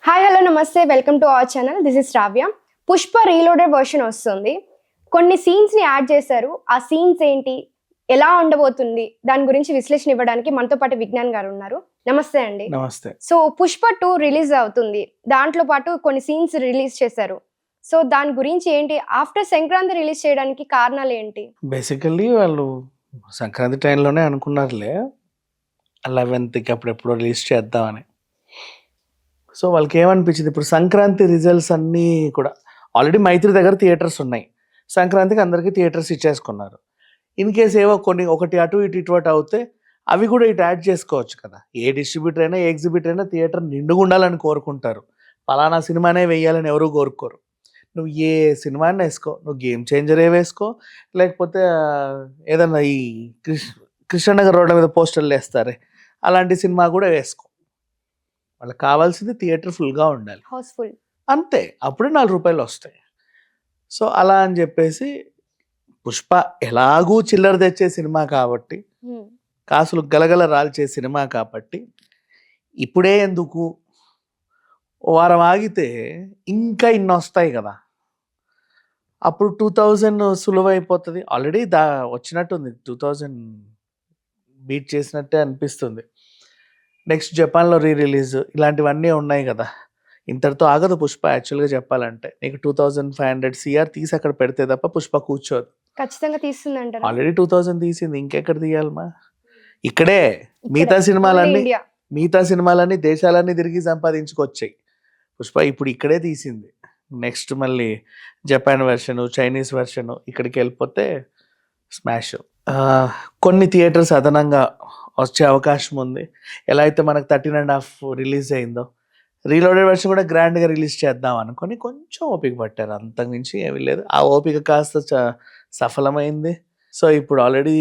Hi hello namaste welcome to our channel. This is Shravya. Pushpa reloaded version వస్తుంది. కొన్ని scenes ని add చేశారు. ఆ సీన్స్ ఏంటి, ఎలా ఉండబోతుంది, దాని గురించి విశ్లేషణ ఇవ్వడానికి మనతో పాటు విజ్ఞాన్ గారు ఉన్నారు. నమస్తే అండి. నమస్తే. సో పుష్ప 2 రిలీజ్ అవుతుంది. దాంట్లో పాటు కొన్ని సీన్స్ రిలీజ్ చేశారు. సో దాని గురించి ఏంటి, ఆఫ్టర్ సంక్రాంతి రిలీజ్ చేయడానికి కారణాలు ఏంటి? బేసికల్లీ వాళ్ళు సంక్రాంతి టైంలోనే అనుకున్నారులే 11th అప్పుడెప్పుడో రిలీజ్ చేద్దామని. సో వాళ్ళకి ఏమనిపించింది, ఇప్పుడు సంక్రాంతి రిజల్ట్స్ అన్నీ కూడా ఆల్రెడీ మైత్రి దగ్గర థియేటర్స్ ఉన్నాయి. సంక్రాంతికి అందరికీ థియేటర్స్ ఇచ్చేసుకున్నారు. ఇన్ కేస్ ఏవో కొన్ని ఒకటి అటు ఇటు అవుతే అవి కూడా ఇటు యాడ్ చేసుకోవచ్చు కదా. ఏ డిస్ట్రిబ్యూటర్ అయినా ఏ ఎగ్జిబిటర్ అయినా థియేటర్ నిండుగా ఉండాలని కోరుకుంటారు. పలానా సినిమానే వేయాలని ఎవరు కోరుకోరు. నువ్వు ఏ సినిమాని వేసుకో, నువ్వు గేమ్ చేంజరే వేసుకో, లేకపోతే ఏదన్నా ఈ కృష్ణనగర్ రోడ్ల మీద పోస్టర్లు వేస్తారే అలాంటి సినిమా కూడా వేసుకో. వాళ్ళకి కావాల్సింది థియేటర్ ఫుల్గా ఉండాలి, హౌస్ఫుల్ అంతే. అప్పుడే ₹4 వస్తాయి. సో అలా అని చెప్పేసి పుష్ప ఎలాగూ చిల్లర తెచ్చే సినిమా కాబట్టి, కాసులు గలగల రాల్చే సినిమా కాబట్టి ఇప్పుడే ఎందుకు, వారం ఆగితే ఇంకా ఇన్ని వస్తాయి కదా, అప్పుడు 2000 సులువైపోతుంది. ఆల్రెడీ వచ్చినట్టుంది, 2000 బీట్ చేసినట్టే అనిపిస్తుంది. నెక్స్ట్ జపాన్లో రిలీజ్ ఇలాంటివన్నీ ఉన్నాయి కదా. ఇంతటితో ఆగదు పుష్ప. యాక్చువల్గా చెప్పాలంటే నీకు 2500 CR తీసి అక్కడ పెడితే తప్ప పుష్ప కూర్చోదు. ఖచ్చితంగా తీస్తుందంటారు. ఆల్రెడీ 2000 తీసింది, ఇంకెక్కడ తీయాలమ్మా? ఇక్కడే. మిగతా సినిమాలన్నీ దేశాలన్నీ తిరిగి సంపాదించుకొచ్చాయి. పుష్ప ఇప్పుడు ఇక్కడే తీసింది. నెక్స్ట్ మళ్ళీ జపాన్ వెర్షను, చైనీస్ వెర్షను ఇక్కడికి వెళ్ళిపోతే స్మాష్. కొన్ని థియేటర్స్ అదనంగా వచ్చే అవకాశం ఉంది. ఎలా అయితే మనకు 13.5 రిలీజ్ అయిందో, రీలోడెడ్ వెర్షన్ కూడా గ్రాండ్గా రిలీజ్ చేద్దాం అనుకొని కొంచెం ఓపిక పట్టారు, అంతకుమించి ఏమీ లేదు. ఆ ఓపిక కాస్త సఫలమైంది. సో ఇప్పుడు ఆల్రెడీ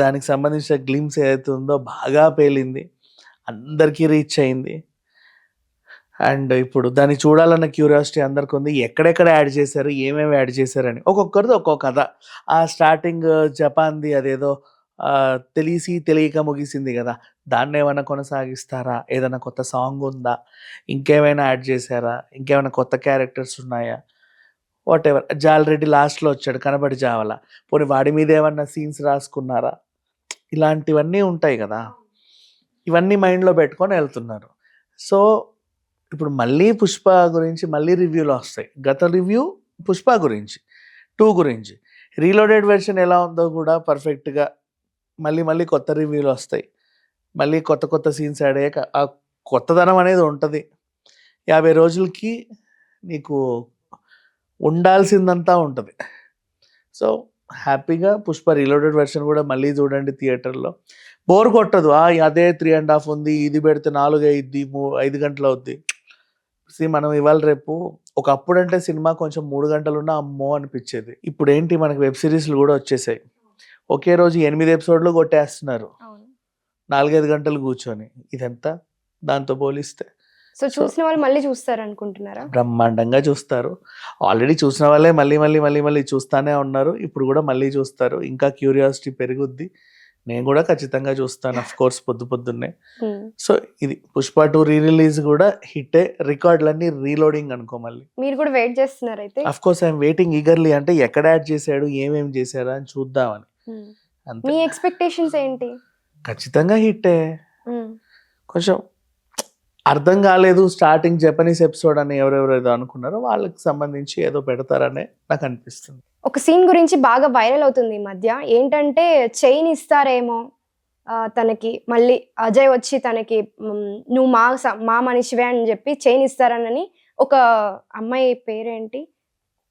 దానికి సంబంధించిన గ్లిమ్స్ ఏదైతే ఉందో బాగా పేలింది, అందరికీ రీచ్ అయింది. అండ్ ఇప్పుడు దాన్ని చూడాలన్న క్యూరియాసిటీ అందరికి ఉంది. ఎక్కడెక్కడ యాడ్ చేశారు, ఏమేమి యాడ్ చేశారని ఒక్కొక్కరిది ఒక్కొక్క కథ. ఆ స్టార్టింగ్ జపాన్ది అదేదో తెలిసి తెలియక ముగిసింది కదా, దాన్ని ఏమైనా కొనసాగిస్తారా, ఏదైనా కొత్త సాంగ్ ఉందా, ఇంకేమైనా యాడ్ చేశారా, ఇంకేమైనా కొత్త క్యారెక్టర్స్ ఉన్నాయా, వాట్ ఎవర్. జాలరెడ్డి లాస్ట్లో వచ్చాడు, కనబడి జావాల, పోనీ వాడి మీద ఏమన్నా సీన్స్ రాసుకున్నారా, ఇలాంటివన్నీ ఉంటాయి కదా. ఇవన్నీ మైండ్లో పెట్టుకొని వెళ్తున్నారు. సో ఇప్పుడు మళ్ళీ పుష్ప గురించి మళ్ళీ రివ్యూలు వస్తాయి. గత రివ్యూ పుష్ప గురించి, 2 గురించి. రీలోడెడ్ వెర్షన్ ఎలా ఉందో కూడా పర్ఫెక్ట్గా మళ్ళీ కొత్త రివ్యూలు వస్తాయి. మళ్ళీ కొత్త సీన్స్ యాడ్ అయ్యాక ఆ కొత్తదనం అనేది ఉంటుంది. 50 రోజులకి నీకు ఉండాల్సిందంతా ఉంటుంది. సో హ్యాపీగా పుష్ప రీలోడెడ్ వెర్షన్ కూడా మళ్ళీ చూడండి థియేటర్లో. బోర్ కొట్టదు. అదే 3.5 ఉంది, ఇది పెడితే 4 అయ్యిద్ది, 5 గంటలు అవుద్ది. మనం ఇవాళ రేపు ఒకప్పుడు అంటే సినిమా కొంచెం 3 గంటలున్నా అమ్మో అనిపించేది. ఇప్పుడు ఏంటి, మనకి వెబ్ సిరీస్లు కూడా వచ్చేసాయి. ఒకే రోజు 8 ఎపిసోడ్లు కొట్టేస్తున్నారు 4-5 గంటలు కూర్చొని. ఇదంతా దాంతో పోలిస్తే. సో చూసిన వాళ్ళు మళ్ళీ చూస్తారు అనుకుంటున్నారా? బ్రహ్మాండంగా చూస్తారు. ఆల్రెడీ చూసిన వాళ్ళే మళ్ళీ చూస్తానే ఉన్నారు. ఇప్పుడు కూడా మళ్ళీ చూస్తారు. ఇంకా క్యూరియాసిటీ పెరుగుద్ది. నేను కూడా ఖచ్చితంగా చూస్తాను, అఫ్ కోర్స్, పొద్దున్నే. సో ఇది పుష్ప 2 రిలీజ్ కూడా హిట్టే. రికార్డులన్నీ రీలోడింగ్ అనుకో. మళ్ళీ మీరు కూడా వెయిట్ చేస్తున్నారు అయితే? Of course I'm waiting eagerly. అంటే ఎక్కడ యాడ్ చేశాడు, ఏమేమి చేశారా అని చూద్దామని. మీ ఎక్స్పెక్టేషన్స్ ఏంటి? ఖచ్చితంగా హిట్టే. కొంచెం అర్థం కాలేదు స్టార్టింగ్ జపనీస్ ఎపిసోడ్ అని ఎవరెవరేదో అనుకున్నారో వాళ్ళకి సంబంధించి ఏదో పెడతారనే నాకు అనిపిస్తుంది. ఒక సీన్ గురించి బాగా వైరల్ అవుతుంది ఈ మధ్య. ఏంటంటే చైన్ ఇస్తారేమో తనకి, మళ్ళీ అజయ్ వచ్చి తనకి నువ్వు మా మనిషివే అని చెప్పి చైన్ ఇస్తారనని, ఒక అమ్మాయి పేరేంటి,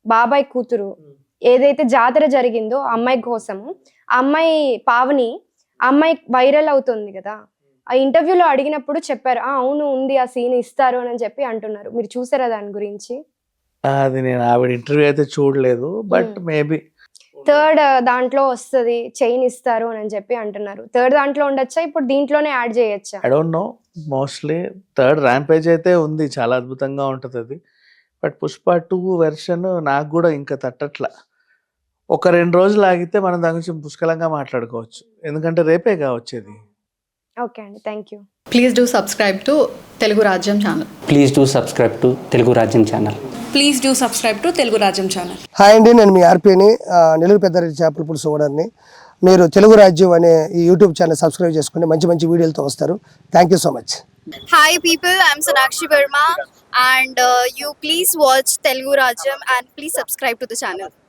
బాబాయ్ కూతురు, ఏదైతే జాతర జరిగిందో ఆ అమ్మాయి కోసము, ఆ అమ్మాయి పావని, ఆ అమ్మాయి వైరల్ అవుతుంది కదా. ఆ ఇంటర్వ్యూలో అడిగినప్పుడు చెప్పారు, అవును ఉంది, ఆ సీన్ ఇస్తారు అని చెప్పి అంటున్నారు. మీరు చూసారా దాని గురించి? అది నేను ఆవిడ ఇంటర్వ్యూ అయితే చూడలేదు, బట్ మేబీ 3rd దాంట్లో వస్తుంది, చైన్ ఇస్తారు అని చెప్పి అంటున్నారు. 3rd దాంట్లో ఉండొచ్చా, ఇప్పుడు దీంట్లోనే యాడ్ చేయొచ్చా? I don't know. Mostly 3rd rampage అయితే ఉంది, చాలా అద్భుతంగా ఉంటుంది అది. బట్ పుష్ప 2 వెర్షన్ నాకు కూడా ఇంకా తట్టట్లా. ఒక 2 రోజులు ఆగితే మనం దాని గురించి పుష్కలంగా మాట్లాడుకోవచ్చు. ఎందుకంటే రేపేగా వచ్చేది. ఓకే అండి, thank you. Please do subscribe to Telugu Rajyam channel. Please do subscribe to Telugu Rajyam channel. Please do subscribe to Telugu Rajyam channel. Hi అండి, నేను మీ ఆర్పీని, నెల్లూరు పెద్దారెడ్డి చేపల పులుసు ఓనర్ని. మీరు తెలుగు రాజ్యం అనే ఈ యూట్యూబ్ ఛానల్ సబ్స్క్రైబ్ చేసుకుని మంచి మంచి వీడియోలతో వస్తారు. Thank you so much. Hi people, I'm Sonakshi Verma and you please watch Telugu Rajyam and please subscribe to the channel.